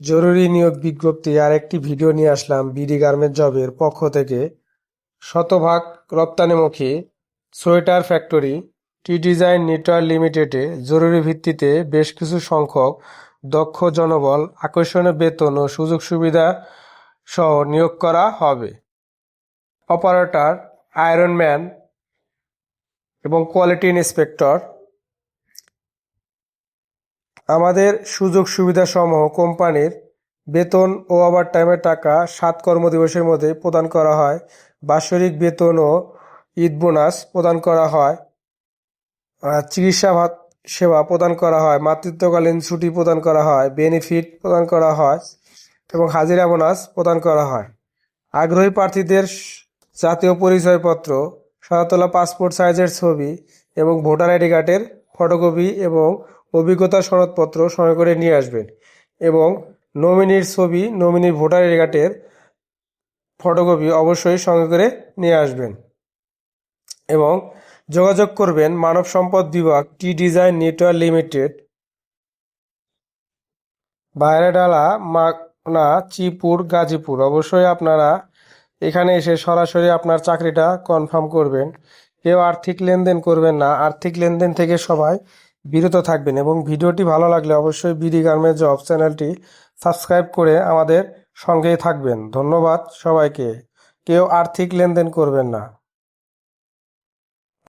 জরুরি নিয়োগ বিজ্ঞপ্তি আরেকটি ভিডিও নিয়ে আসলাম বিডি গার্মেন্টস জবের পক্ষ থেকে। শতভাগ রপ্তানিমুখী সোয়েটার ফ্যাক্টরি টি ডিজাইন নেটওয়ার্ক লিমিটেডে জরুরি ভিত্তিতে বেশ কিছু সংখ্যক দক্ষ জনবল আকর্ষণীয় বেতন ও সুযোগ সুবিধা সহ নিয়োগ করা হবে। অপারেটর, আয়রনম্যান এবং কোয়ালিটি ইন্সপেক্টর। আমাদের সুযোগ সুবিধাসমূহ কোম্পানির বেতন ও ওভারটাইমের টাকা 7 কর্মদিবসের মধ্যে প্রদান করা হয়। বাৎসরিক বেতন ও ঈদ বোনাস প্রদান করা হয়। চিকিৎসা সেবা প্রদান করা হয়। মাতৃত্বকালীন ছুটি প্রদান করা হয়। বেনিফিট প্রদান করা হয় এবং হাজিরা বোনাস প্রদান করা হয়। আগ্রহী প্রার্থীদের জাতীয় পরিচয়পত্র, সাদাতলা পাসপোর্ট সাইজের ছবি এবং ভোটার আইডি কার্ডের ফটোকপি এবং অভিজ্ঞতা সনদপত্র সঙ্গে করে নিয়ে আসবেন এবং নমিনির ছবি, নমিনির ভোটার আইডি কার্ডের ফটোকপি অবশ্যই সঙ্গে করে নিয়ে আসবেন এবং যোগাযোগ করবেন মানব সম্পদ বিভাগ, টি ডিজাইন নেটওয়ার্ক লিমিটেড, বাইরেডালা, মাগনা, চিপুর, গাজীপুর। অবশ্যই আপনারা এখানে এসে সরাসরি আপনার চাকরিটা কনফার্ম করবেন। কেউ আর্থিক লেনদেন করবেন না। আর্থিক লেনদেন থেকে সবাই বিরত থাকবেন এবং ভিডিওটি ভালো লাগলে অবশ্যই বিডি গার্মেন্টস জব চ্যানেলটি সাবস্ক্রাইব করে আমাদের সঙ্গেই থাকবেন। ধন্যবাদ সবাইকে। কেউ আর্থিক লেনদেন করবেন না।